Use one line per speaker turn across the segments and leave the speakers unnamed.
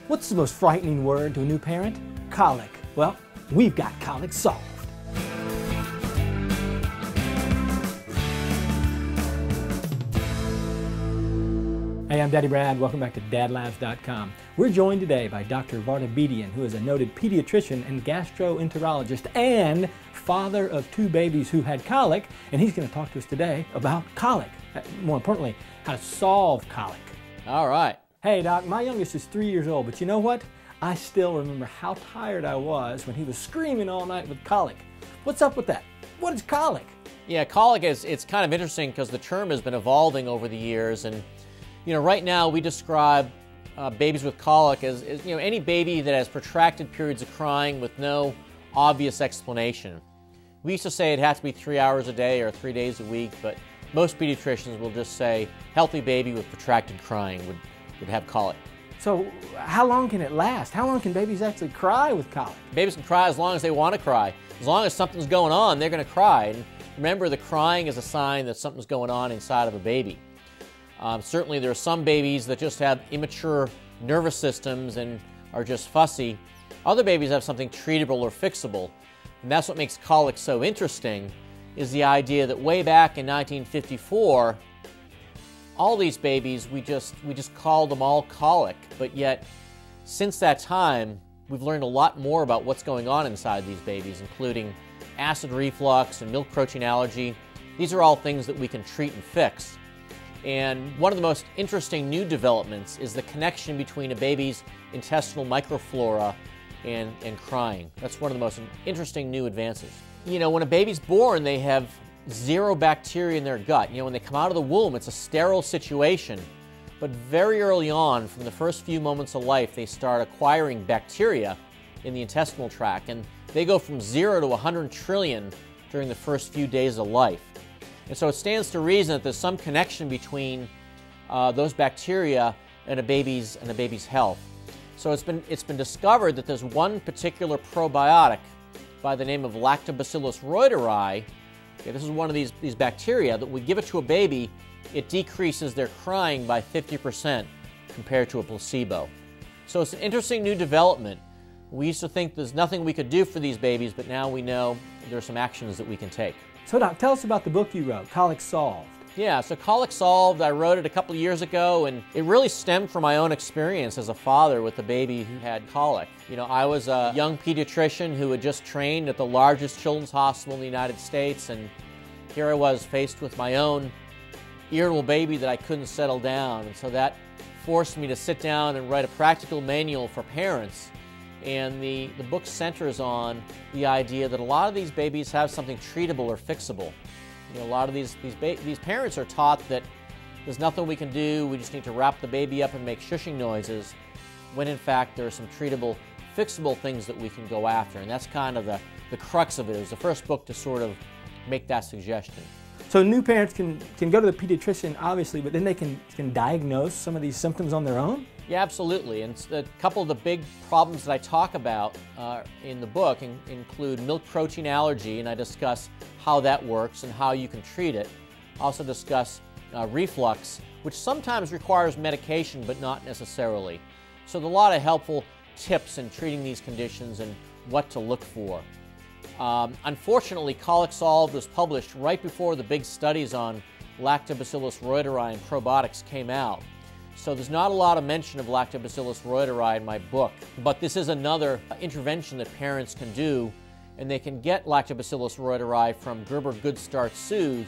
What's the most frightening word to a new parent? Colic. Well, we've got Colic Solved. Hey, I'm Daddy Brad. Welcome back to DadLabs.com. We're joined today by Dr. Vartabedian, who is a noted pediatrician and gastroenterologist and father of 2 babies who had colic, and he's going to talk to us today about colic. More importantly, how to solve colic.
All right.
Hey, Doc, my youngest is 3 years old, but you know what? I still remember how tired I was when he was screaming all night with colic. What's up with that? What is colic?
Yeah, colic it's kind of interesting because the term has been evolving over the years, and right now we describe babies with colic as any baby that has protracted periods of crying with no obvious explanation. We used to say it had to be 3 hours a day or 3 days a week, but most pediatricians will just say healthy baby with protracted crying would have colic.
So how long can it last? How long can babies actually cry with colic?
Babies can cry as long as they want to cry. As long as something's going on, they're going to cry. And remember, the crying is a sign that something's going on inside of a baby. Certainly there are some babies that just have immature nervous systems and are just fussy. Other babies have something treatable or fixable. And that's what makes colic so interesting, is the idea that way back in 1954, all these babies, we just called them all colic, but yet since that time, we've learned a lot more about what's going on inside these babies, including acid reflux and milk protein allergy. These are all things that we can treat and fix. And one of the most interesting new developments is the connection between a baby's intestinal microflora and crying. That's one of the most interesting new advances. When a baby's born, they have 0 bacteria in their gut. When they come out of the womb, it's a sterile situation. But very early on, from the first few moments of life, they start acquiring bacteria in the intestinal tract. And they go from 0 to 100 trillion during the first few days of life. And so it stands to reason that there's some connection between those bacteria and a baby's health. So it's been discovered that there's one particular probiotic by the name of Lactobacillus reuteri. Okay, this is one of these bacteria that we give it to a baby, it decreases their crying by 50% compared to a placebo. So it's an interesting new development. We used to think there's nothing we could do for these babies, but now we know there are some actions that we can take.
So Doc, tell us about the book you wrote, Colic Solved.
Yeah, so Colic Solved, I wrote it a couple of years ago, and it really stemmed from my own experience as a father with a baby who had colic. I was a young pediatrician who had just trained at the largest children's hospital in the United States, and here I was faced with my own irritable baby that I couldn't settle down. And so that forced me to sit down and write a practical manual for parents. And the book centers on the idea that a lot of these babies have something treatable or fixable. A lot of these parents are taught that there's nothing we can do, we just need to wrap the baby up and make shushing noises, when in fact there are some treatable, fixable things that we can go after. And that's kind of the crux of it. It was the first book to sort of make that suggestion.
So new parents can go to the pediatrician, obviously, but then they can diagnose some of these symptoms on their own?
Yeah, absolutely. And a couple of the big problems that I talk about in the book include milk protein allergy, and I discuss how that works and how you can treat it. I also discuss reflux, which sometimes requires medication, but not necessarily. So there's a lot of helpful tips in treating these conditions and what to look for. Unfortunately, Colic Solved was published right before the big studies on Lactobacillus reuteri and probiotics came out. So there's not a lot of mention of Lactobacillus reuteri in my book, but this is another intervention that parents can do, and they can get Lactobacillus reuteri from Gerber Good Start Soothe.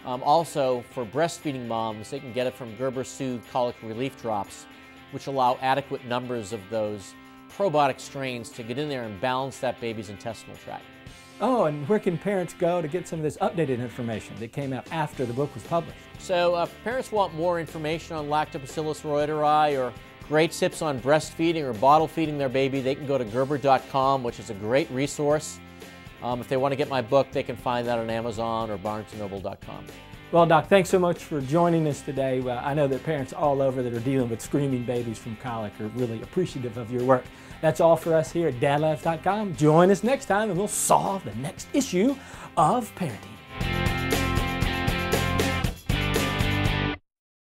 Also, for breastfeeding moms, they can get it from Gerber Soothe Colic Relief Drops, which allow adequate numbers of those probiotic strains to get in there and balance that baby's intestinal tract.
Oh, and where can parents go to get some of this updated information that came out after the book was published?
So if parents want more information on Lactobacillus reuteri or great tips on breastfeeding or bottle feeding their baby, they can go to Gerber.com, which is a great resource. If they want to get my book, they can find that on Amazon or BarnesandNoble.com.
Well, Doc, thanks so much for joining us today. Well, I know that parents all over that are dealing with screaming babies from colic are really appreciative of your work. That's all for us here at DadLabs.com. Join us next time and we'll solve the next issue of parenting.